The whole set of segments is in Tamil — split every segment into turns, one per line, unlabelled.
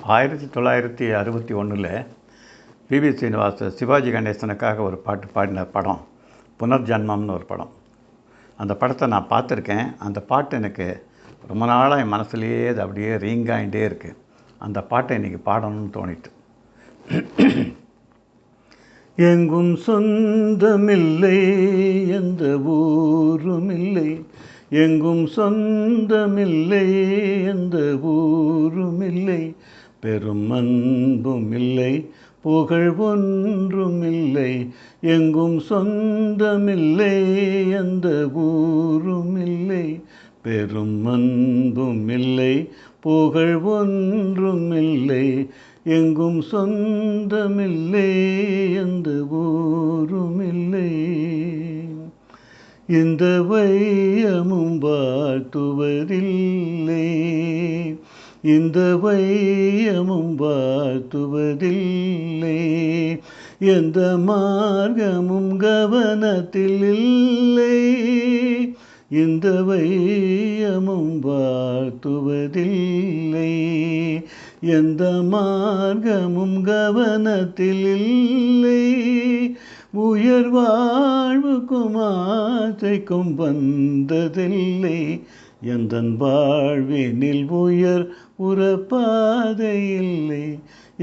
1961 பிவி ஸ்ரீனிவாஸ் சிவாஜி கணேசனுக்காக ஒரு பாட்டு பாடின படம் புனர்ஜன்மம்னு ஒரு படம். அந்த படத்தை நான் பார்த்துருக்கேன். அந்த பாட்டு எனக்கு ரொம்ப நாளாக என் மனசுலேயே அது அப்படியே ரீங்காயிட்டே இருக்குது. அந்த பாட்டை இன்றைக்கி பாடணும்னு தோணிட்டு. எங்கும் சொந்தமில்லை, எந்த ஊருமில்லை, எங்கும் சொந்தமில்லை, எந்த ஊருமில்லை, பெரும் அன்புமில்லை, புகழ் ஒன்றுமில்லை, எங்கும் சொந்தமில்லை, எந்த ஊருமில்லை, பெரும் அன்புமில்லை, புகழ் ஒன்றுமில்லை, எங்கும் சொந்தமில்லை, எந்த ஊருமில்லை. இந்த வையமும் வாழ்த்துவதில்லை, இந்த வையமும் வாழ்த்துவதில்லை, எந்த மார்க்கமும் கவனத்தில் இல்லை, இந்த வையமும் வாழ்த்துவதில்லை, எந்த மார்க்கமும் கவனத்தில் இல்லை, உயர் வாழ்வுக்கும் ஆசைக்கும் வந்ததில்லை, எந்தன் வாழ்வினில் உயர் உறப்பாதையில்லை,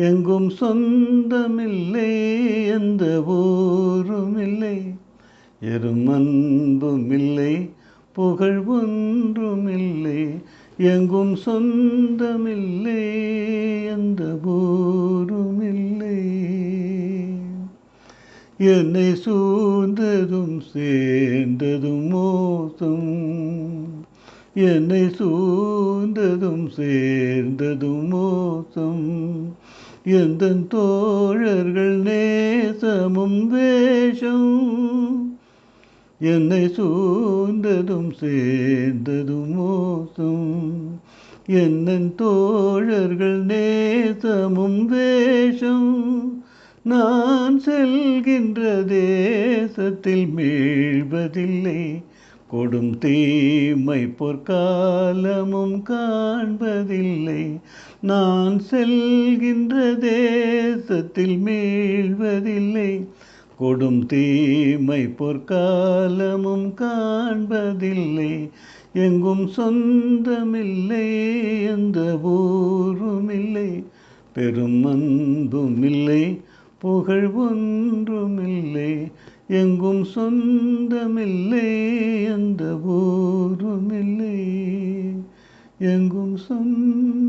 எங்கும் சொந்தமில்லை, எந்த ஊருமில்லை, எரும் அன்புமில்லை, புகழ் ஒன்றுமில்லை, எங்கும் சொந்தமில்லை, எந்த ஊருமில்லை. என்னை சூழ்ந்ததும் சேர்ந்ததும் மோசம், என்னை சூழ்ந்ததும் சேர்ந்ததும் மோசம், எந்தன் தோழர்கள் நேசமும் வேஷம், என்னை சூழ்ந்ததும் சேர்ந்ததும் மோசம், என்னன் தோழர்கள் நேசமும் வேஷம், நான் செல்கின்ற தேசத்தில் மீழ்வதில்லை, கொடும் தீமை பொற்காலமும் காண்பதில்லை, நான் செல்கின்ற தேசத்தில் மீழ்வதில்லை, கொடும் தீமை பொற்காலமும் காண்பதில்லை, எங்கும் சொந்தமில்லை, எந்த ஊருமில்லை, பெரும் அன்புமில்லை, புகழ் ஒன்றுமில்லை, எங்கும் சொந்தமில்லை, எந்த ஊருமில்லை, எங்கும் சொந்த